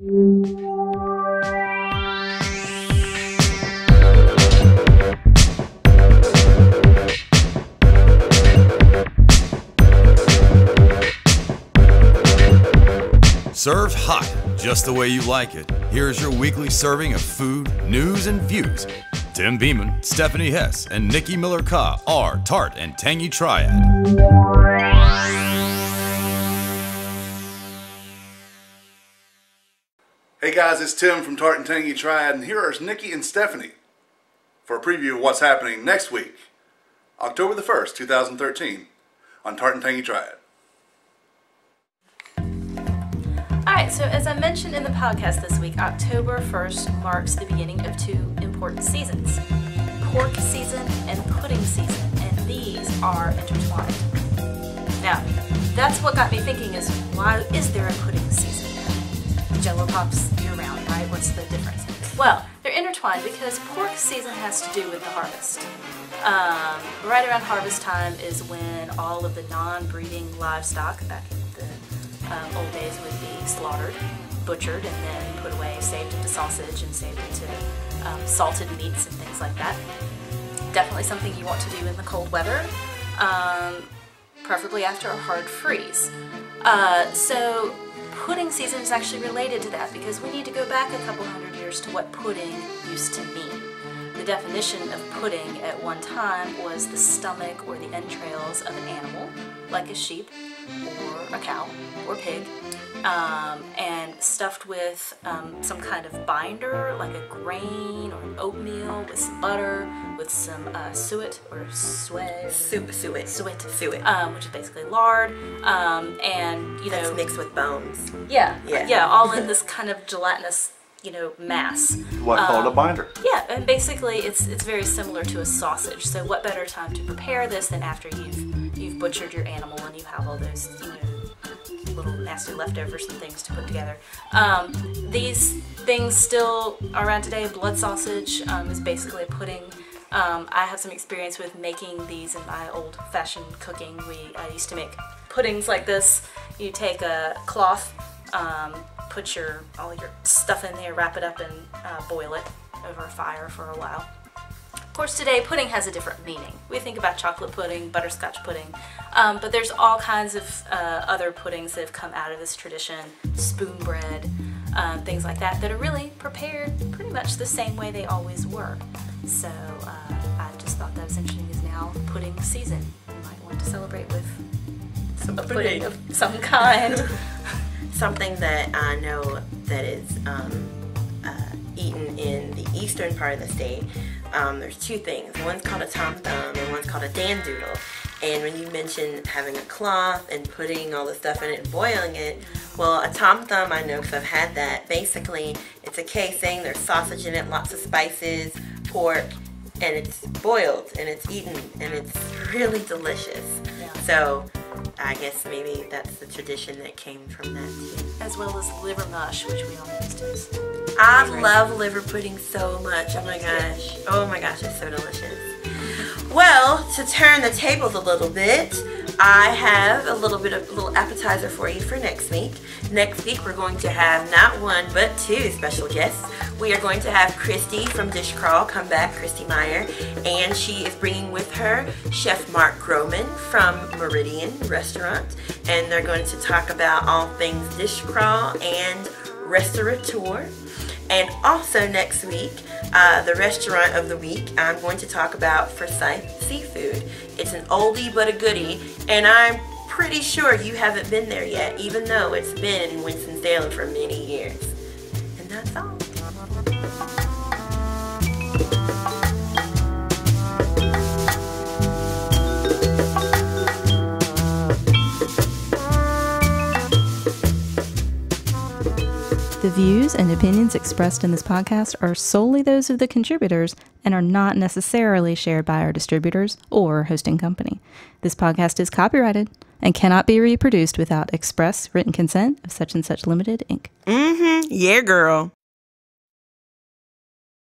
Served hot, just the way you like it. Here's your weekly serving of food, news, and views. Tim Beeman, Stephanie Hess, and Nikki Miller-Ka are Tart and Tangy Triad. Hey guys, it's Tim from Tart and Tangy Triad, and here are Nikki and Stephanie for a preview of what's happening next week, October the 1st, 2013, on Tart and Tangy Triad. Alright, so as I mentioned in the podcast this week, October 1st marks the beginning of two important seasons, pork season and pudding season, and these are intertwined. Now, that's what got me thinking is, why is there a pudding season? Jello pops year-round, right? What's the difference? Well, they're intertwined because pork season has to do with the harvest. Right around harvest time is when all of the non-breeding livestock, back in the old days, would be slaughtered, butchered, and then put away, saved into sausage and saved into salted meats and things like that. Definitely something you want to do in the cold weather, preferably after a hard freeze. So pudding season is actually related to that because we need to go back a couple hundred years to what pudding used to mean. The definition of pudding at one time was the stomach or the entrails of an animal, like a sheep or a cow or pig, and stuffed with some kind of binder, like a grain or an oatmeal, with some butter, with some suet or suet, which is basically lard, and that's mixed with bones. Yeah, all in this kind of gelatinous, mass. What called a binder? Yeah, and basically it's very similar to a sausage. So what better time to prepare this than after you've butchered your animal and you have all those little nasty leftovers and things to put together. These things still are around today. Blood sausage is basically a pudding. I have some experience with making these in my old-fashioned cooking. I used to make puddings like this. You take a cloth, put all your stuff in there, wrap it up, and boil it over a fire for a while. Of course, today pudding has a different meaning. We think about chocolate pudding, butterscotch pudding, but there's all kinds of other puddings that have come out of this tradition, spoon bread, things like that are really prepared pretty much the same way they always were. So I just thought that was interesting. Is now pudding season. You might want to celebrate with a pudding of some kind. Something that I know that is eaten in the eastern part of the state, there's two things. One's called a tom thumb and one's called a dan doodle. And when you mentioned having a cloth and putting all the stuff in it and boiling it, well, a tom thumb I know because I've had that. Basically, it's a casing, there's sausage in it, lots of spices, pork, and it's boiled and it's eaten and it's really delicious. Yeah. So I guess maybe that's the tradition that came from that too. As well as liver mush, which we all used as. I love liver pudding so much. Oh my gosh. Oh my gosh, it's so delicious. Well, to turn the tables a little bit, I have a little appetizer for you for next week. Next week we're going to have not one but two special guests. We are going to have Christy from Dish Crawl come back, Christy Meyer, and she is bringing with her Chef Mark Groman from Meridian Restaurant, and they're going to talk about all things Dish Crawl and restaurateur. And also next week, the restaurant of the week, I'm going to talk about Forsyth Seafood. It's an oldie but a goodie, and I'm pretty sure you haven't been there yet, even though it's been in Winston-Salem for many years. And that's all. The views and opinions expressed in this podcast are solely those of the contributors and are not necessarily shared by our distributors or hosting company. This podcast is copyrighted and cannot be reproduced without express written consent of such and such Limited, Inc. Yeah, girl.